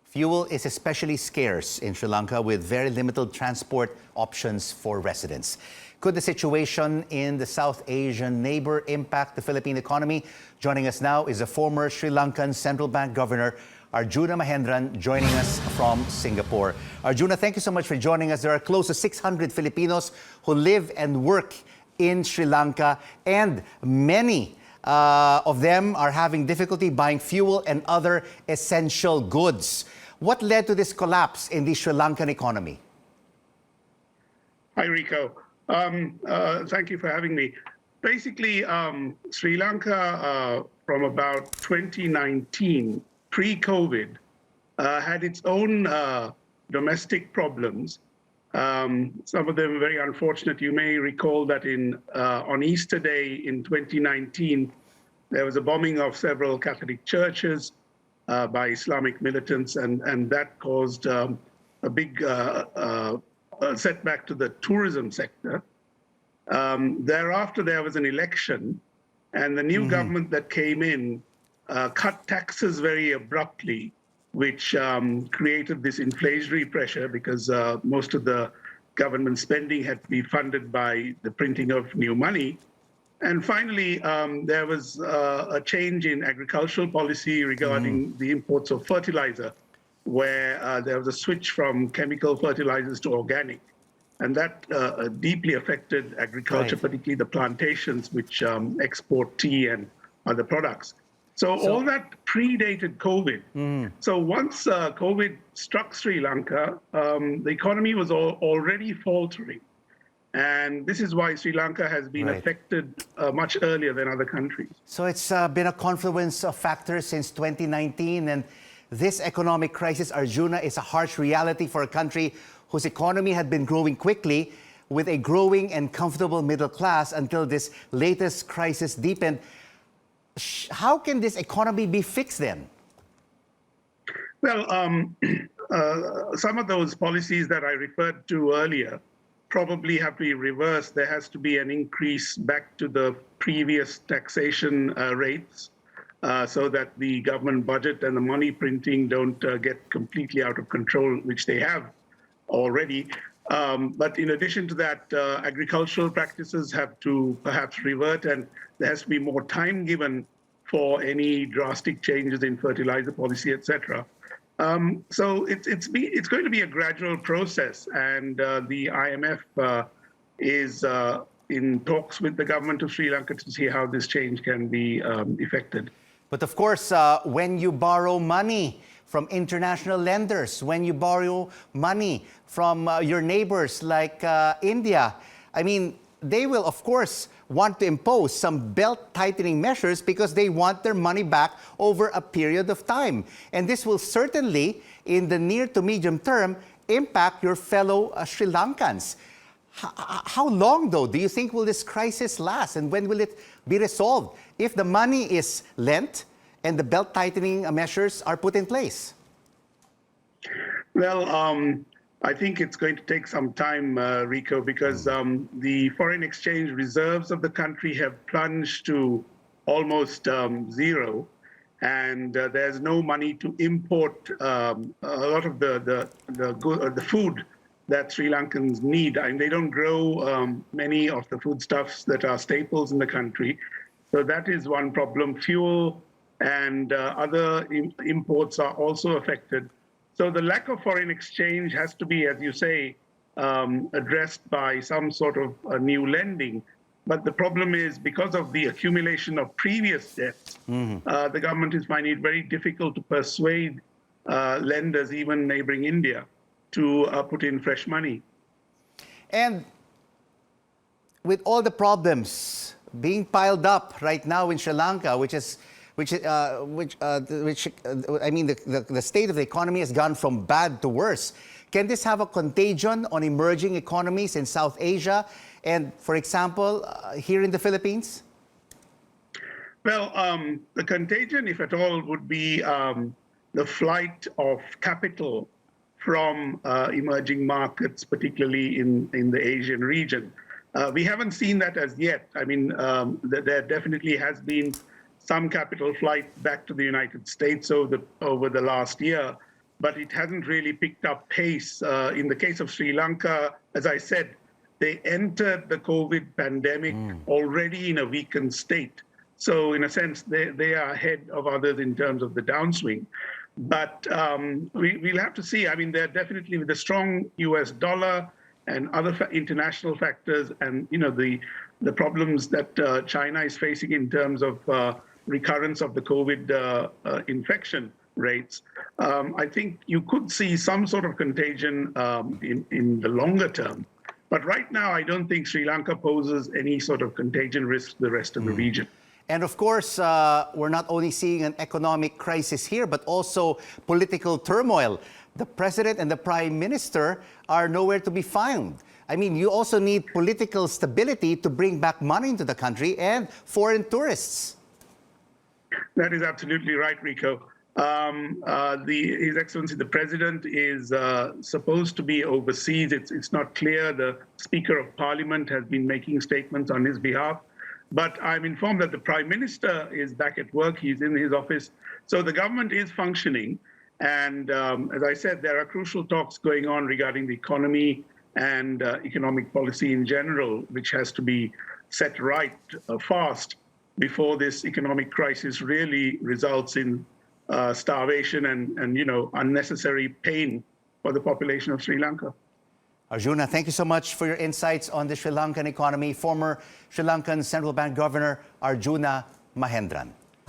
Fuel is especially scarce in Sri Lanka with very limited transport options for residents. Could the situation in the South Asian neighbor impact the Philippine economy? Joining us now is a former Sri Lankan Central Bank Governor, Arjuna Mahendran, joining us from Singapore. Arjuna, thank you so much for joining us. There are close to 600 Filipinos who live and work in Sri Lanka, and many of them are having difficulty buying fuel and other essential goods. What led to this collapse in the Sri Lankan economy? Hi, Rico. Thank you for having me. Basically, Sri Lanka, from about 2019, pre-COVID, had its own domestic problems. Some of them very unfortunate. You may recall that on Easter Day in 2019, there was a bombing of several Catholic churches by Islamic militants, and that caused a big setback to the tourism sector. Thereafter, there was an election, and the new government that came in cut taxes very abruptly, which created this inflationary pressure because most of the government spending had to be funded by the printing of new money. And finally, there was a change in agricultural policy regarding the imports of fertilizer, where there was a switch from chemical fertilizers to organic. And that deeply affected agriculture, particularly the plantations, which export tea and other products. So all that predated COVID. So once COVID struck Sri Lanka, the economy was already faltering. And this is why Sri Lanka has been affected much earlier than other countries. So it's been a confluence of factors since 2019. And this economic crisis, Arjuna, is a harsh reality for a country whose economy had been growing quickly with a growing and comfortable middle class until this latest crisis deepened. How can this economy be fixed then? Well, some of those policies that I referred to earlier probably have to be reversed. There has to be an increase back to the previous taxation rates so that the government budget and the money printing don't get completely out of control, which they have already. But in addition to that, agricultural practices have to perhaps revert, and there has to be more time given for any drastic changes in fertilizer policy, etc. So it's going to be a gradual process, and the IMF is in talks with the government of Sri Lanka to see how this change can be effected. But of course, when you borrow money from international lenders, when you borrow money from your neighbors like India, I mean, they will, of course, want to impose some belt-tightening measures because they want their money back over a period of time. And this will certainly, in the near to medium term, impact your fellow Sri Lankans. How long, though, do you think will this crisis last, and when will it be resolved if the money is lent and the belt-tightening measures are put in place? Well, I think it's going to take some time, Rico, because the foreign exchange reserves of the country have plunged to almost zero, and there's no money to import a lot of the food that Sri Lankans need. And they don't grow many of the foodstuffs that are staples in the country. So that is one problem. Fuel and other imports are also affected. So the lack of foreign exchange has to be, as you say, addressed by some sort of new lending. But the problem is, because of the accumulation of previous debts, the government is finding it very difficult to persuade lenders, even neighboring India, to put in fresh money. And with all the problems being piled up right now in Sri Lanka, I mean, the state of the economy has gone from bad to worse. Can this have a contagion on emerging economies in South Asia and, for example, here in the Philippines? Well, the contagion, if at all, would be the flight of capital from emerging markets, particularly in the Asian region. We haven't seen that as yet. I mean, there definitely has been some capital flight back to the United States over the last year. but it hasn't really picked up pace. In the case of Sri Lanka, as I said, they entered the COVID pandemic already in a weakened state. So in a sense, they are ahead of others in terms of the downswing. But we'll have to see. I mean, they're definitely with the strong US dollar and other international factors, and the problems that China is facing in terms of recurrence of the COVID infection rates. I think you could see some sort of contagion in the longer term. But right now, I don't think Sri Lanka poses any sort of contagion risk to the rest of the region. And of course, we're not only seeing an economic crisis here, but also political turmoil. The president and the prime minister are nowhere to be found. I mean, you also need political stability to bring back money into the country and foreign tourists. That is absolutely right, Rico. His Excellency the President is supposed to be overseas. It's not clear. The Speaker of Parliament has been making statements on his behalf. But I'm informed that the Prime Minister is back at work. He's in his office. So the government is functioning. And as I said, there are crucial talks going on regarding the economy and economic policy in general, which has to be set right fast before this economic crisis really results in starvation and unnecessary pain for the population of Sri Lanka. Arjuna, thank you so much for your insights on the Sri Lankan economy. Former Sri Lankan Central Bank Governor Arjuna Mahendran.